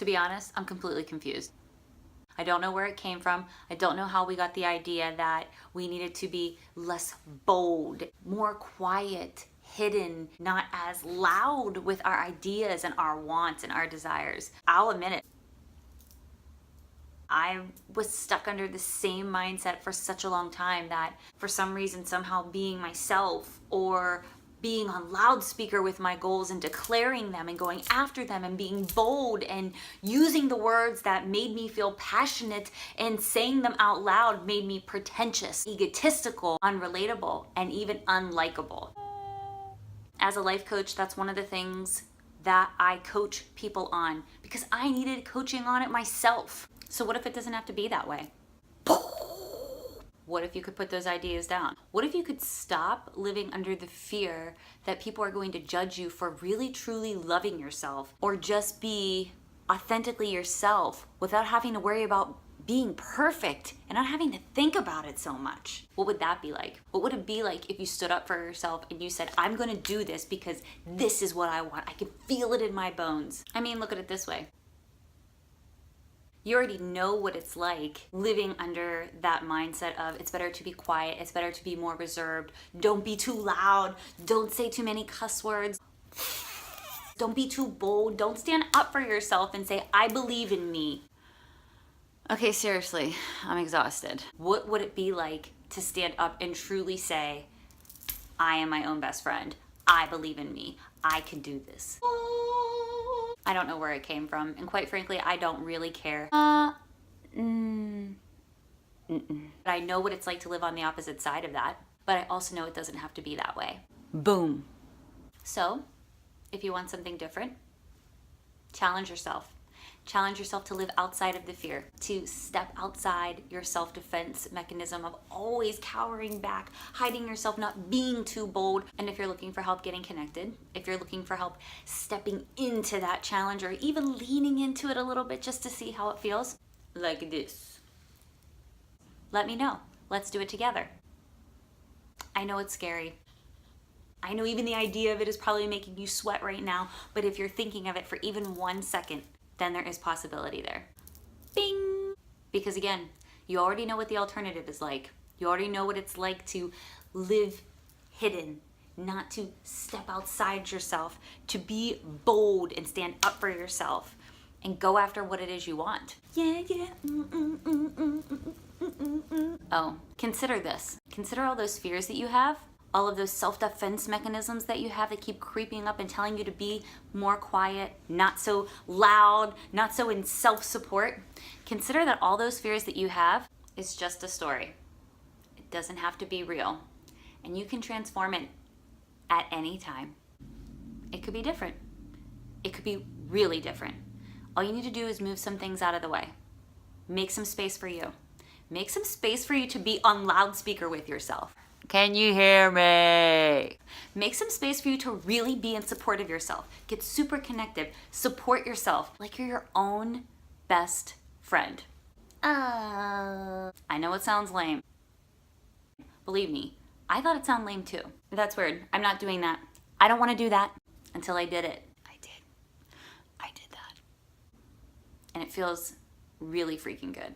To be honest, I'm completely confused. I don't know where it came from. I don't know how we got the idea that we needed to be less bold, more quiet, hidden, not as loud with our ideas and our wants and our desires. I'll admit it. I was stuck under the same mindset for such a long time that for some reason, somehow being myself or being on loudspeaker with my goals and declaring them and going after them and being bold and using the words that made me feel passionate and saying them out loud made me pretentious, egotistical, unrelatable, and even unlikable. As a life coach, that's one of the things that I coach people on because I needed coaching on it myself. So what if it doesn't have to be that way? What if you could put those ideas down? What if you could stop living under the fear that people are going to judge you for really truly loving yourself, or just be authentically yourself without having to worry about being perfect and not having to think about it so much? What would that be like? What would it be like if you stood up for yourself and you said, I'm gonna do this because this is what I want. I can feel it in my bones. I mean, look at it this way. You already know what it's like living under that mindset of it's better to be quiet, it's better to be more reserved, don't be too loud, don't say too many cuss words, don't be too bold, don't stand up for yourself and say, I believe in me. Okay, seriously, I'm exhausted. What would it be like to stand up and truly say, I am my own best friend, I believe in me, I can do this? I don't know where it came from, and quite frankly, I don't really care. But I know what it's like to live on the opposite side of that, but I also know it doesn't have to be that way. Boom. So, if you want something different, challenge yourself. Challenge yourself to live outside of the fear, to step outside your self-defense mechanism of always cowering back, hiding yourself, not being too bold. And if you're looking for help getting connected, if you're looking for help stepping into that challenge or even leaning into it a little bit just to see how it feels, like this, let me know. Let's do it together. I know it's scary. I know even the idea of it is probably making you sweat right now, but if you're thinking of it for even 1 second, then there is possibility there. Bing! Because again, you already know what the alternative is like. You already know what it's like to live hidden, not to step outside yourself, to be bold and stand up for yourself and go after what it is you want. Yeah, yeah. Oh, consider this. Consider all those fears that you have, all of those self-defense mechanisms that you have that keep creeping up and telling you to be more quiet, not so loud, not so in self-support. Consider that all those fears that you have is just a story. It doesn't have to be real. And you can transform it at any time. It could be different. It could be really different. All you need to do is move some things out of the way. Make some space for you. Make some space for you to be on loudspeaker with yourself. Can you hear me? Make some space for you to really be in support of yourself. Get super connected. Support yourself like you're your own best friend. I know it sounds lame. Believe me, I thought it sounded lame too. That's weird. I'm not doing that. I don't want to do that until I did it. I did that. And it feels really freaking good.